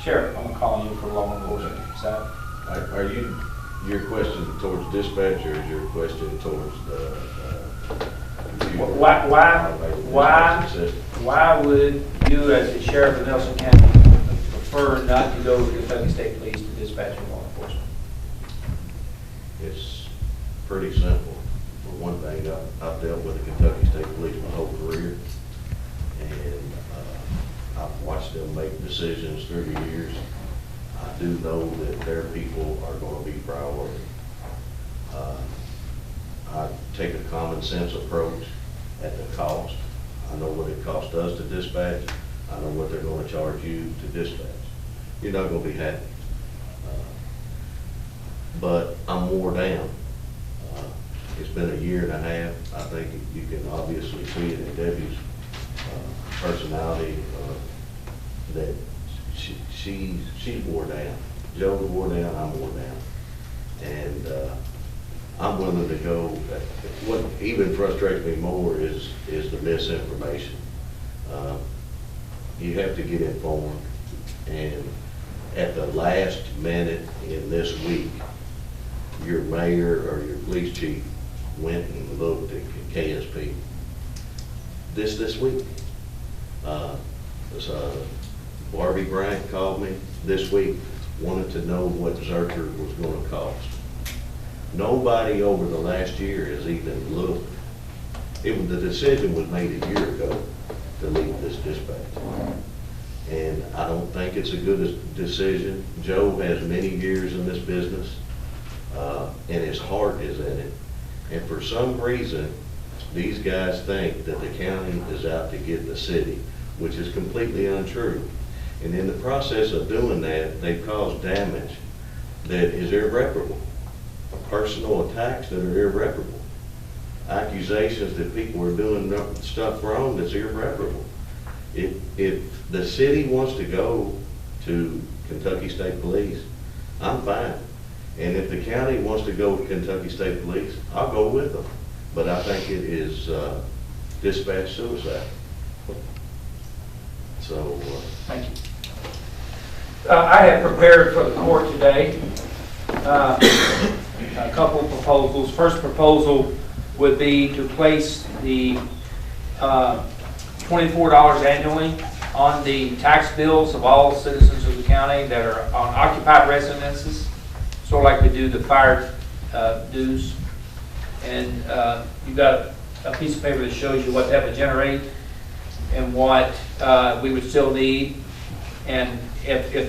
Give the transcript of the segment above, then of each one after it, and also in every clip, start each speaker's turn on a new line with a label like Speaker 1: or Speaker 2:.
Speaker 1: Sheriff, I'm calling you for law enforcement side.
Speaker 2: Are you, your question towards dispatch, or is your question towards the computer?
Speaker 1: Why would you, as the sheriff of Nelson County, prefer not to go with Kentucky State Police to dispatching law enforcement?
Speaker 2: It's pretty simple. For one thing, I've dealt with the Kentucky State Police my whole career, and I've watched them make decisions through the years. I do know that their people are going to be priority. I take a common sense approach at the cost. I know what it costs us to dispatch. I know what they're going to charge you to dispatch. You're not going to be happy. But I'm wore down. It's been a year and a half. I think you can obviously see it in Debbie's personality that she's wore down. Joe's wore down, I'm wore down. And I'm willing to go. What even frustrates me more is the misinformation. You have to get informed, and at the last minute in this week, your mayor or your police chief went and looked at KSP. This week. Barbie Bryant called me this week, wanted to know what Zurcher was going to cost. Nobody over the last year has even looked. The decision was made a year ago to leave this dispatch. And I don't think it's a good decision. Joe has many years in this business, and his heart is in it. And for some reason, these guys think that the county is out to get the city, which is completely untrue. And in the process of doing that, they've caused damage that is irreparable. Personal attacks that are irreparable. Accusations that people are doing stuff wrong that's irreparable. If the city wants to go to Kentucky State Police, I'm fine. And if the county wants to go to Kentucky State Police, I'll go with them. But I think it is dispatch suicide. So,
Speaker 1: Thank you. I have prepared for the court today a couple of proposals. First proposal would be to place the $24 annually on the tax bills of all citizens of the county that are on occupied residences, sort of like we do the fire dues. And you've got a piece of paper that shows you what that would generate and what we would still need. And if the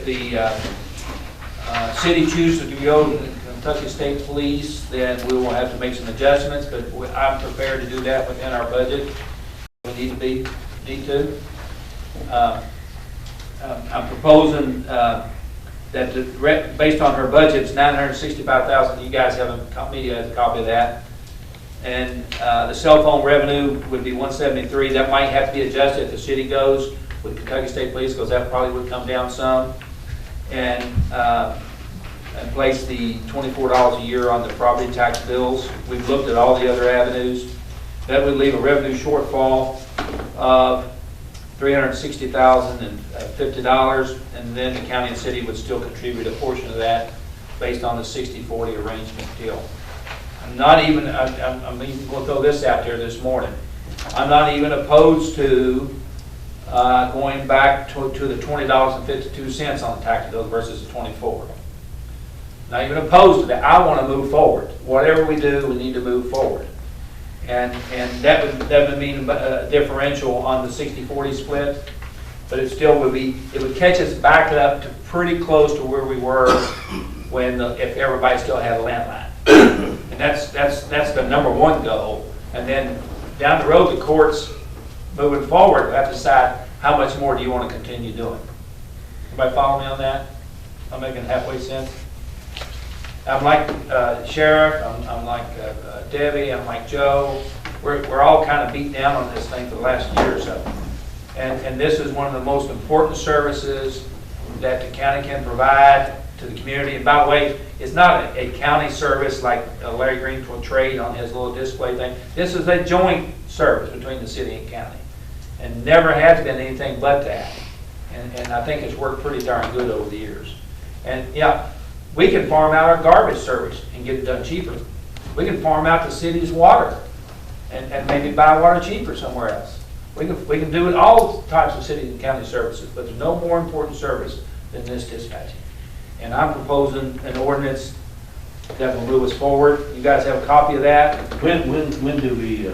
Speaker 1: city chooses to go to the Kentucky State Police, then we will have to make some adjustments, but I'm prepared to do that within our budget. We need to. I'm proposing that based on her budget, it's $965,000. You guys have a copy of that. And the cell phone revenue would be $173. That might have to be adjusted if the city goes with Kentucky State Police, because that probably would come down some. And place the $24 a year on the property tax bills. We've looked at all the other avenues. That would leave a revenue shortfall of $360,050, and then the county and city would still contribute a portion of that based on the 60-40 arrangement deal. I'm even going to throw this out there this morning. I'm not even opposed to going back to the $20.52 on the tax bill versus the $24. Not even opposed to that. I want to move forward. Whatever we do, we need to move forward. And that would mean a differential on the 60-40 split, but it still would be, it would catch us back up to pretty close to where we were when if everybody still had a landline. And that's the number one goal. And then down the road, the courts moving forward will have to decide how much more do you want to continue doing. Everybody follow me on that? I'm making halfway sense. I'm like Sheriff, I'm like Debbie, I'm like Joe. We're all kind of beat down on this thing for the last year or so. And this is one of the most important services that the county can provide to the community. And by the way, it's not a county service like Larry Green portrayed on his little display thing. This is a joint service between the city and county, and never has been anything but that. and I think it's worked pretty darn good over the years. And yeah, we can farm out our garbage service and get it done cheaper. We can farm out the city's water and maybe buy water cheaper somewhere else. We can do it all types of city and county services, but there's no more important service than this dispatching. And I'm proposing an ordinance that will move us forward. You guys have a copy of that.
Speaker 3: When do we,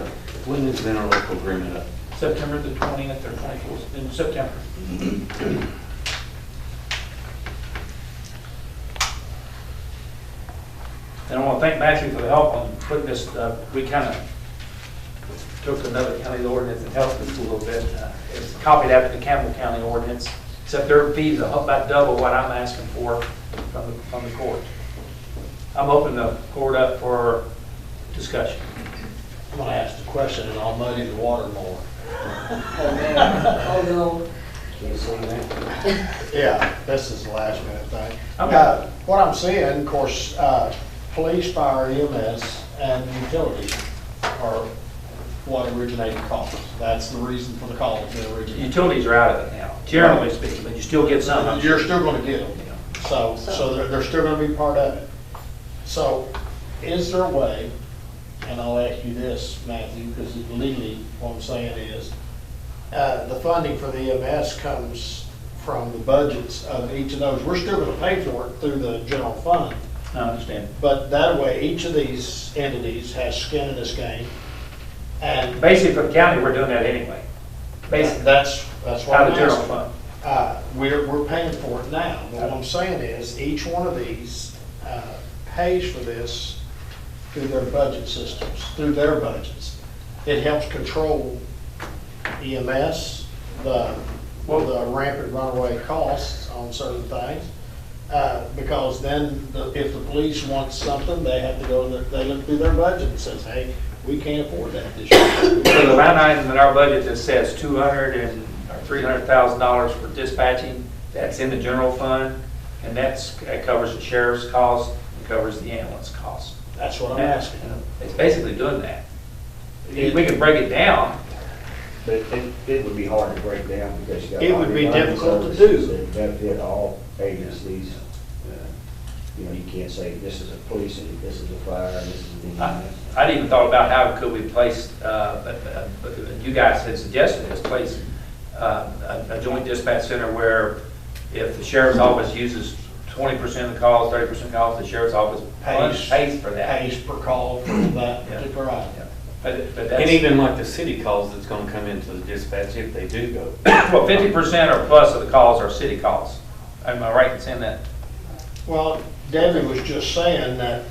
Speaker 3: when is the interlocal agreement up?
Speaker 1: September the 20th or 24th, in September. And I want to thank Matthew for the help on putting this, we kind of took another county ordinance and helped us a little bit. It's copied after the Campbell County ordinance, except their fees are about double what I'm asking for from the court. I'm opening the court up for discussion.
Speaker 4: I'm gonna ask the question and I'll muddy the water more.
Speaker 5: Oh, man. Oh, no.
Speaker 3: Can't say that.
Speaker 4: Yeah, this is the last minute thing.
Speaker 1: Okay.
Speaker 4: What I'm seeing, of course, police, fire, EMS, and utilities are what originated costs. That's the reason for the call to originate.
Speaker 1: Utilities are out of it now, generally speaking, but you still get some.
Speaker 4: You're still gonna get them. So they're still gonna be part of it. So is there a way, and I'll ask you this, Matthew, because legally what I'm saying is, the funding for the EMS comes from the budgets of each of those. We're still gonna pay for it through the general fund.
Speaker 1: I understand.
Speaker 4: But that way, each of these entities has skin in this game. And
Speaker 1: Basically, for the county, we're doing that anyway. Basically,
Speaker 4: that's what
Speaker 1: out
Speaker 4: I'm
Speaker 1: of the general
Speaker 4: asking.
Speaker 1: fund.
Speaker 4: We're paying for it now. But what I'm saying is, each one of these pays for this through their budget systems, through their budgets. It helps control EMS, the rampant runaway costs on certain things. Because then if the police want something, they have to go, they look through their budget and says, hey, we can't afford that this year.
Speaker 1: So the line item in our budget that says $300,000 for dispatching, that's in the general fund, and that covers the sheriff's cost, it covers the ambulance cost.
Speaker 4: That's what I'm asking.
Speaker 1: It's basically doing that. We can break it down.
Speaker 3: But it would be hard to break down because you got.
Speaker 4: It would be difficult to do.
Speaker 3: That benefit all agencies. You know, you can't say this is a police and this is a fire and this is the.
Speaker 1: I'd even thought about how could we place, but you guys had suggested this, place a joint dispatch center where if the sheriff's office uses 20% of the calls, 30% of the calls, the sheriff's office pays for that.
Speaker 4: Pays per call for that particular item.
Speaker 1: Yeah. But that's,
Speaker 6: And even like the city calls that's gonna come into the dispatch if they do go.
Speaker 1: well, 50% or plus of the calls are city calls. Am I right in saying that?
Speaker 4: Well, Debbie was just saying that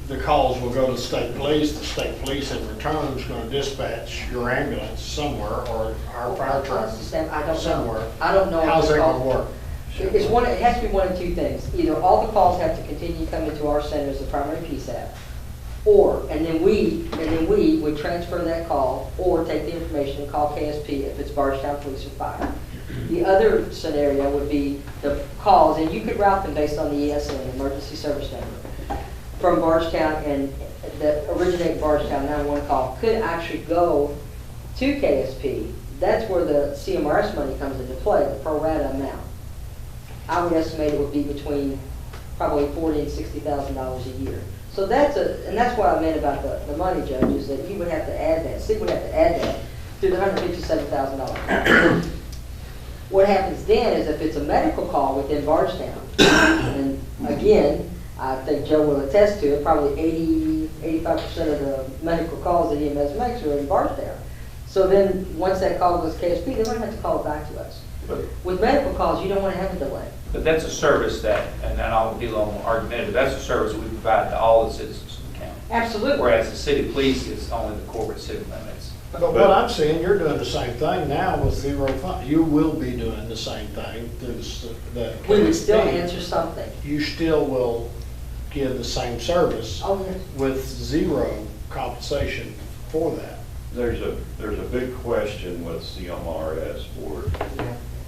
Speaker 4: the calls will go to the state police. The state police in return is going to dispatch your ambulance somewhere or our fire truck
Speaker 5: I don't
Speaker 4: somewhere.
Speaker 5: know. I don't know.
Speaker 4: How's that going to work?
Speaker 5: It's one, it has to be one of two things. Either all the calls have to continue to come into our center as the primary PSAP, or, and then we would transfer that call or take the information and call KSP if it's Bardstown Police or Fire. The other scenario would be the calls, and you could route them based on the ESN, Emergency Service Number, from Bardstown, and the originate Bardstown 911 call could actually go to KSP. That's where the CMRS money comes into play, the pro rata amount. I would estimate it would be between probably $40,000 and $60,000 a year. So that's and that's what I meant about the money, Judge, is that you would have to add that, city would have to add that to the $157,000. What happens then is if it's a medical call within Bardstown, and again, I think Joe will attest to it, probably 85% of the medical calls that EMS makes are in Bardstown. So then, once that call goes to KSP, they're going to have to call it back to us. With medical calls, you don't want to have a delay.
Speaker 1: But that's a service that, and then I'll be a little more argumentative, that's a service that we provide to all the citizens of the county.
Speaker 5: Absolutely.
Speaker 1: Whereas the city police is only the corporate city limits.
Speaker 4: But what I'm seeing, you're doing the same thing now with zero fund. You will be doing the same thing through the
Speaker 5: We would still
Speaker 4: KSP.
Speaker 5: answer something.
Speaker 4: You still will give the same service
Speaker 5: Oh, yes.
Speaker 4: with zero compensation for that.
Speaker 7: There's a big question with CMRS board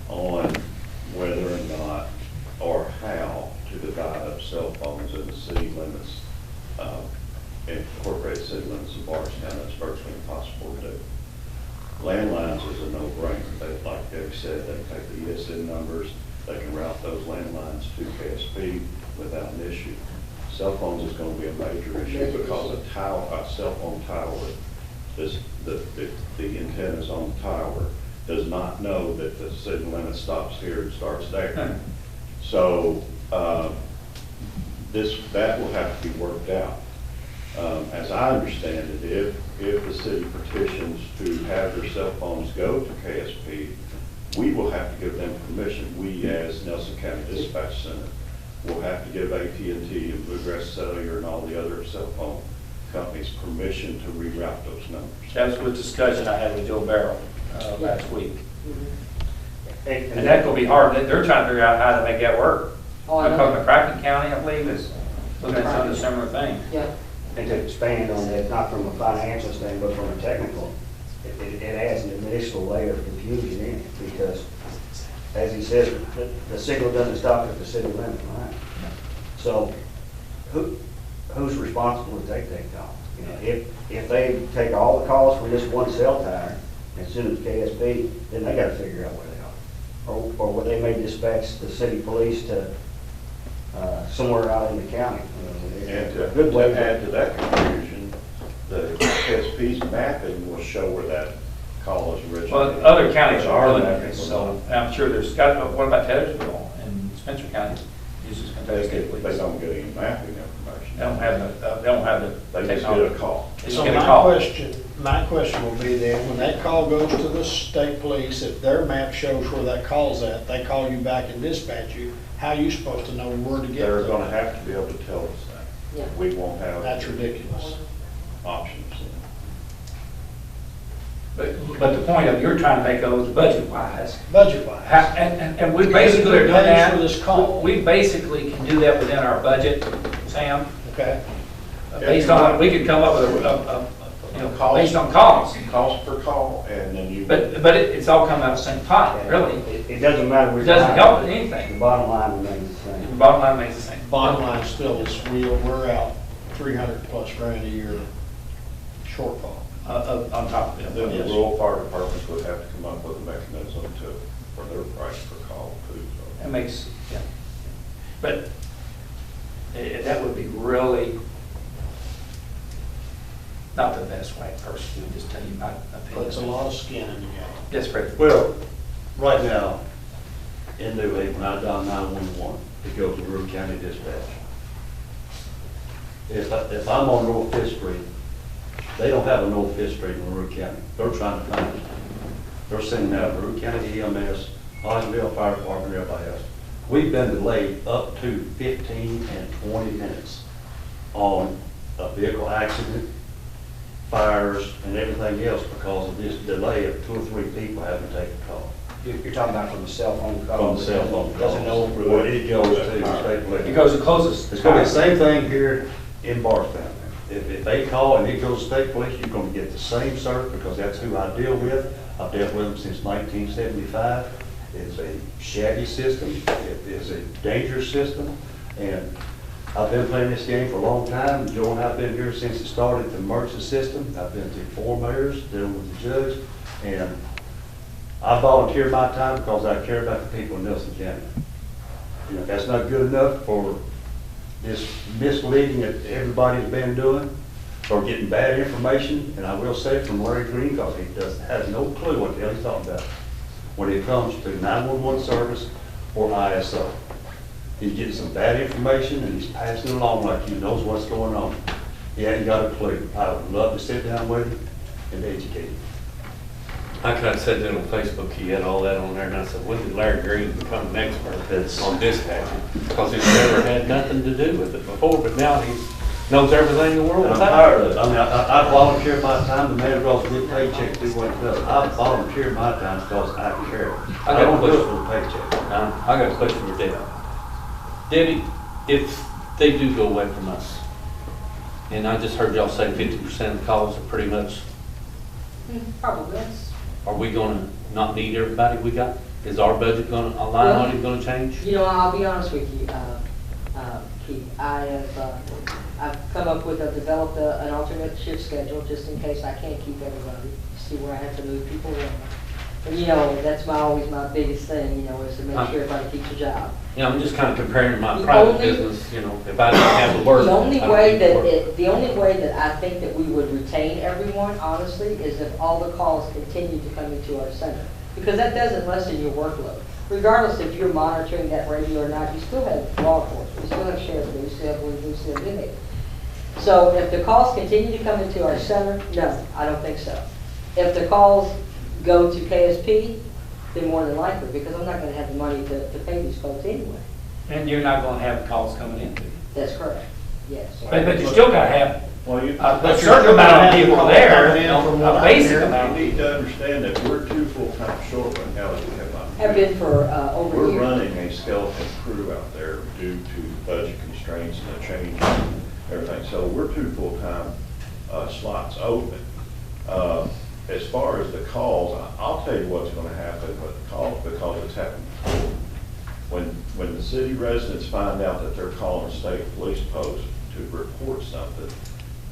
Speaker 7: on whether or not or how to divide up cell phones in the city limits, incorporated city limits of Bardstown. That's virtually impossible to do. Landlines is a no-brainer. Like they said they take the ESN numbers, they can route those landlines to KSP without an issue. Cell phones is gonna be a major issue because a cell phone tower, the antennas on the tower does not know that the signal limit stops here and starts there. So, that will have to be worked out. As I understand it, if the city petitions to have their cell phones go to KSP, we will have to give them permission. We, as Nelson County Dispatch Center, will have to give AT&T and Bluegrass Cellular and all the other cell phone companies permission to reroute those numbers.
Speaker 1: That's what discussion I had with Joe Barrow last week.
Speaker 3: And
Speaker 1: And that could be hard. They're trying to figure out how to make that work.
Speaker 5: Oh, I know.
Speaker 1: Because McCracken County, I believe, is looking at some of the similar thing.
Speaker 5: Yeah.
Speaker 3: And to expand on that, not from a financial standpoint, but from a technical, it adds an additional layer of confusion in it, because, as he says, the signal doesn't stop at the city limit, right? So, who's responsible to take that call? You know, if they take all the calls from this one cell tower and send them to KSP, then they gotta figure out where they are. Or would they may dispatch the city police to, somewhere out in the county?
Speaker 7: And
Speaker 3: A good way
Speaker 7: to add to that confusion, the KSP's mapping will show where that call is originated.
Speaker 1: Well, other counties are doing
Speaker 7: Our mapping
Speaker 1: this,
Speaker 7: will
Speaker 1: so
Speaker 7: not.
Speaker 1: and I'm sure there's got, what about Teddersville and Spencer County uses Kentucky State
Speaker 7: They
Speaker 1: Police?
Speaker 7: don't get any mapping information.
Speaker 1: They don't have the
Speaker 7: They just
Speaker 1: technology.
Speaker 7: get a call.
Speaker 1: They just
Speaker 4: So
Speaker 1: get a
Speaker 4: my
Speaker 1: call.
Speaker 4: question will be then, when that call goes to the state police, if their map shows where that call's at, they call you back and dispatch you, how are you supposed to know where to get
Speaker 7: They're
Speaker 4: there?
Speaker 7: gonna have to be able to tell us
Speaker 5: Yeah.
Speaker 7: that. We won't have
Speaker 4: That's ridiculous.
Speaker 7: options.
Speaker 1: But the point of, you're trying to make those budget-wise.
Speaker 4: Budget-wise.
Speaker 1: And we basically are doing
Speaker 4: Pays
Speaker 1: that.
Speaker 4: for this call.
Speaker 1: We basically can do that within our budget, Sam.
Speaker 4: Okay.
Speaker 1: Based on, we could come up with based on calls.
Speaker 7: Cost per call, and then you.
Speaker 1: But it's all coming out of the same pot, really.
Speaker 3: It doesn't matter.
Speaker 1: It doesn't help with anything.
Speaker 3: The bottom line remains the
Speaker 1: The
Speaker 3: same.
Speaker 1: bottom line remains the same.
Speaker 4: Bottom line still is we're out 300 plus grand a year shortfall.
Speaker 1: On top of
Speaker 7: Then
Speaker 1: it.
Speaker 7: the
Speaker 1: Yes.
Speaker 7: rural fire departments would have to come up with a mechanism for their price per call too. So.
Speaker 1: That makes, yeah. But that would be really not the best way, personally, just tell you my opinion.
Speaker 4: Puts a lot of skin in the game.
Speaker 1: Yes, Fred.
Speaker 8: Well, right now, in New Haven, when I dial 911, it goes to Rural County Dispatch. If I'm on North Fifth Street, they don't have a North Fifth Street in Rural County. They're trying to find it. They're sending out Rural County EMS, Hodgenville Fire Department, everybody else. We've been delayed up to 15 and 20 minutes on a vehicle accident, fires, and everything else because of this delay of 2 or 3 people having to take a call.
Speaker 3: You're talking about from the cell phone call?
Speaker 8: From the cell phone
Speaker 3: Doesn't know
Speaker 8: calls.
Speaker 3: where
Speaker 8: It goes to the state police.
Speaker 1: It goes the closest.
Speaker 8: It's gonna be the same thing here in Barstown. If they call and it goes to state police, you're gonna get the same service because that's who I deal with. I've dealt with them since 1975. It's a shabby system. It is a dangerous system. And I've been playing this game for a long time. Joe and I have been here since it started, the emergency system. I've been through 4 mayors, dealing with the judge. And I volunteer my time because I care about the people in Nelson County. You know, if that's not good enough for this misleading that everybody's been doing, or getting bad information, and I will say from Larry Green, because he has no clue what the hell he's talking about when it comes to 911 service or ISO. He's getting some bad information and he's passing it along like he knows what's going on. He hasn't got a clue. I would love to sit down with him and educate him.
Speaker 6: I kind of said that on Facebook, he had all that on there, and I said, when did Larry Green become an expert on dispatching? Because he's never had nothing to do with it before, but now he knows everything in the world.
Speaker 8: And I'm tired of it. I mean, I volunteer my time, the man draws a good paycheck to do what he does. I volunteer my time because I care.
Speaker 6: I got
Speaker 8: I don't
Speaker 6: a
Speaker 8: do it
Speaker 6: question.
Speaker 8: for the paycheck.
Speaker 6: I got a question for Debbie. Debbie, if they do go away from us, and I just heard y'all say 50% of the calls are pretty much,
Speaker 5: Probably.
Speaker 6: are we gonna not need everybody we got? Is our budget gonna, our line
Speaker 5: Well,
Speaker 6: item gonna change?
Speaker 5: You know, I'll be honest with you, Keith, I've come up with, I've developed an alternate shift schedule just in case I can't keep everybody, see where I have to move people around. And that's always my biggest thing, is to make sure everybody keeps a job.
Speaker 6: I'm just kind of comparing my
Speaker 5: The
Speaker 6: private
Speaker 5: only-
Speaker 6: business, if I didn't have the work.
Speaker 5: The only
Speaker 6: I don't
Speaker 5: way
Speaker 6: need the work.
Speaker 5: the only way that I think that we would retain everyone, honestly, is if all the calls continue to come into our center. Because that doesn't lessen your workload. Regardless if you're monitoring that radio or not, you still have law enforcement, you still have sheriff, you still have police, you still have inmates. So if the calls continue to come into our center, no, I don't think so. If the calls go to KSP, then more than likely, because I'm not gonna have the money to pay these folks anyway.
Speaker 1: And you're not gonna have calls coming in to you.
Speaker 5: That's correct, yes.
Speaker 1: But you still gotta have
Speaker 7: Well, you.
Speaker 1: a certain amount of people there, a basic
Speaker 7: You
Speaker 1: amount.
Speaker 7: need to understand that we're two full-time short right now that we have not.
Speaker 5: Have been for over a
Speaker 7: We're
Speaker 5: year.
Speaker 7: running a skeleton crew out there due to budget constraints and the change in everything. So we're two full-time slots open. As far as the calls, I'll tell you what's gonna happen with the calls, because it's happened before. When the city residents find out that they're calling a state police post to report something,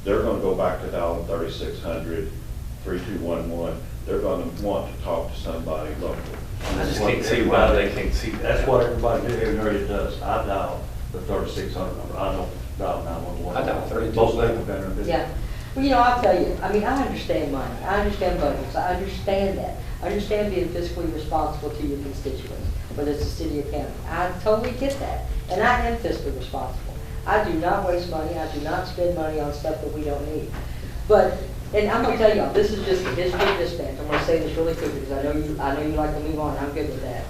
Speaker 7: they're gonna go back to dial 3600, 3211. They're gonna want to talk to somebody local.
Speaker 6: I just can't see why they can't see that.
Speaker 8: That's what everybody in the area does. I dial the 3600 number. I don't dial 911.
Speaker 1: I dial 32.
Speaker 8: Most people have been there.
Speaker 5: Yeah. Well, I'll tell you, I understand money, I understand budgets, I understand that. I understand being fiscally responsible to your constituents, whether it's the city or county. I totally get that, and I am fiscally responsible. I do not waste money, I do not spend money on stuff that we don't need. But, and I'm gonna tell y'all, this is just the history of dispatch. I'm gonna say this really quickly, because I know you like to move on, I'm good with that.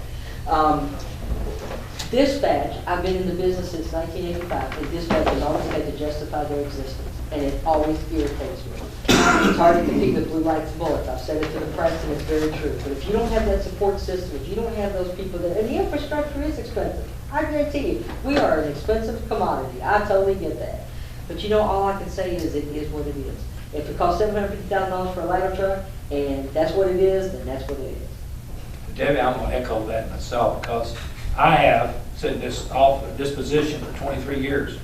Speaker 5: Dispatch, I've been in the business since 1985, and dispatch has always had to justify their existence, and it always irritates me. It's hard to compete with blue lights and bullets. I've said it to the press, and it's very true. But if you don't have that support system, if you don't have those people that, and the infrastructure is expensive. I guarantee you, we are an expensive commodity. I totally get that. But all I can say is it is what it is. If it costs $750,000 for a ladder truck, and that's what it is, then that's what it is.
Speaker 1: Debbie, I'm gonna echo that myself, because I have sat in this position for 23 years.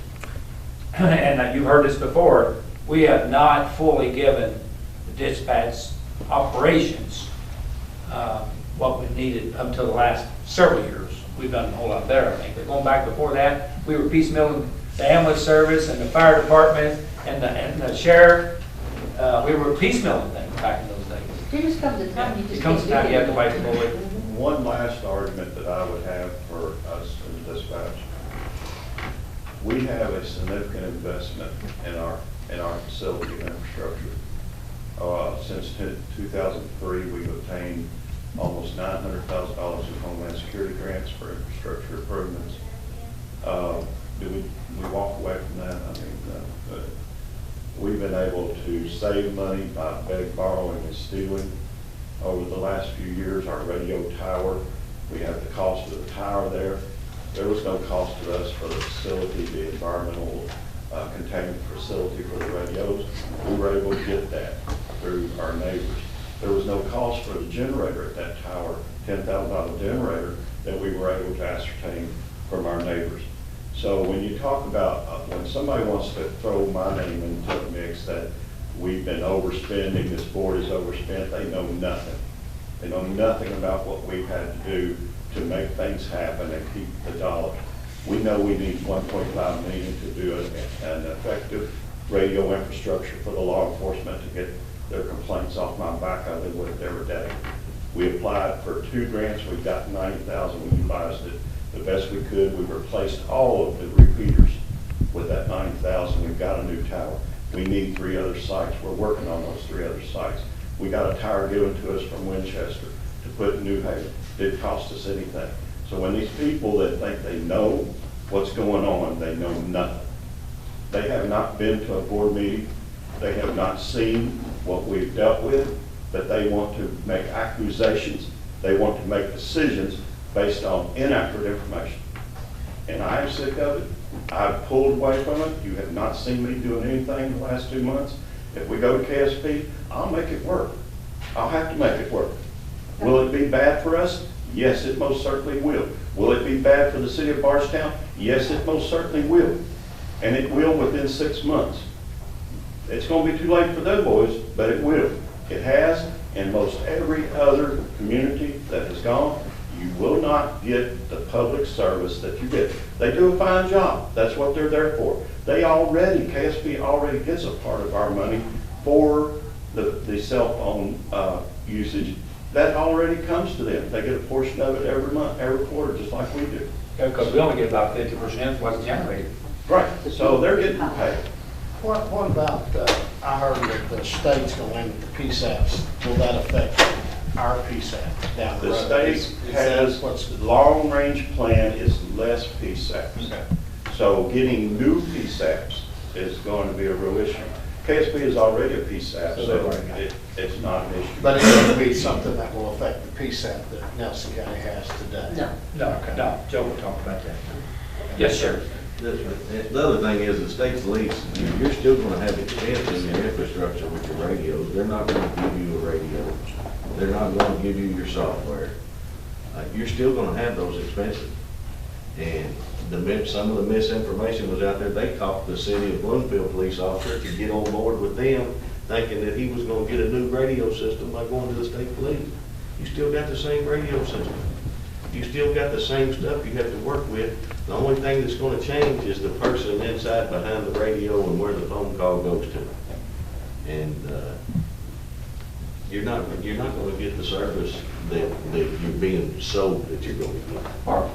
Speaker 1: And you've heard this before, we have not fully given the dispatch operations what we needed up until the last several years. We've done a whole lot better, I think. But going back before that, we were piecemealing the ambulance service and the fire department and the sheriff. We were piecemealing things back in those days.
Speaker 5: There just comes a time you just
Speaker 1: It comes a time you have to bite the
Speaker 5: can't do
Speaker 1: bullet.
Speaker 5: it.
Speaker 7: One last argument that I would have for us in dispatch. We have a significant investment in our facility and infrastructure. Since 2003, we've obtained almost $900,000 in Homeland Security grants for infrastructure improvements. Do we walk away from that? I mean, we've been able to save money by begging, borrowing, and stealing. Over the last few years, our radio tower, we have the cost of the tower there. There was no cost to us for the facility, the environmental containment facility for the radios. We were able to get that through our neighbors. There was no cost for the generator at that tower, $10,000 generator, that we were able to ascertain from our neighbors. So when you talk about, when somebody wants to throw my name into the mix that we've been overspending, this board is overspent, they know nothing. They know nothing about what we've had to do to make things happen and keep the dollars. We know we need $1.5 million to do an effective radio infrastructure for the law enforcement to get their complaints off my back. I live with it every day. We applied for 2 grants. We got $90,000. We utilized it the best we could. We replaced all of the repeaters with that $90,000. We've got a new tower. We need 3 other sites. We're working on those 3 other sites. We got a tower given to us from Winchester to put in New Haven. Didn't cost us anything. So when these people that think they know what's going on, they know nothing. They have not been to a board meeting. They have not seen what we've dealt with, but they want to make accusations. They want to make decisions based on inaccurate information. And I am sick of it. I've pulled away from it. You have not seen me doing anything in the last 2 months. If we go to KSP, I'll make it work. I'll have to make it work. Will it be bad for us? Yes, it most certainly will. Will it be bad for the city of Bardstown? Yes, it most certainly will. And it will within 6 months. It's going to be too late for those boys, but it will. It has, In most every other community that has gone, you will not get the public service that you get. They do a fine job. That's what they're there for. They already, KSP already gets a part of our money for the cell phone usage. That already comes to them. They get a portion of it every month, every quarter, just like we do.
Speaker 1: Because we only get about 50% of what's generated.
Speaker 7: Right, so they're getting paid.
Speaker 4: What about, I heard that the state's going to limit the PSAPs. Will that affect our PSAP down the
Speaker 7: The
Speaker 4: road?
Speaker 7: state
Speaker 4: Is that
Speaker 7: has,
Speaker 4: what's-
Speaker 7: long-range plan is less PSAPs.
Speaker 4: Okay.
Speaker 7: So getting new PSAPs is going to be a real issue. KSP is already a PSAP,
Speaker 4: So
Speaker 7: so
Speaker 4: they've already got it.
Speaker 7: it's not an issue.
Speaker 4: But it's going to be something that will affect the PSAP that Nelson County has today?
Speaker 5: No.
Speaker 1: No, no, Joe will talk about that. Yes, sir.
Speaker 2: The other thing is the state's lease, you're still gonna have expense in your infrastructure with your radios. They're not gonna give you a radio. They're not gonna give you your software. You're still gonna have those expenses. And some of the misinformation was out there. They caught the city of Bloomfield police officer to get on board with them, thinking that he was gonna get a new radio system by going to the state police. You still got the same radio system. You still got the same stuff you have to work with. The only thing that's gonna change is the person inside behind the radio and where the phone call goes to. And, you're not gonna get the service that you're being sold that you're gonna get.
Speaker 1: Or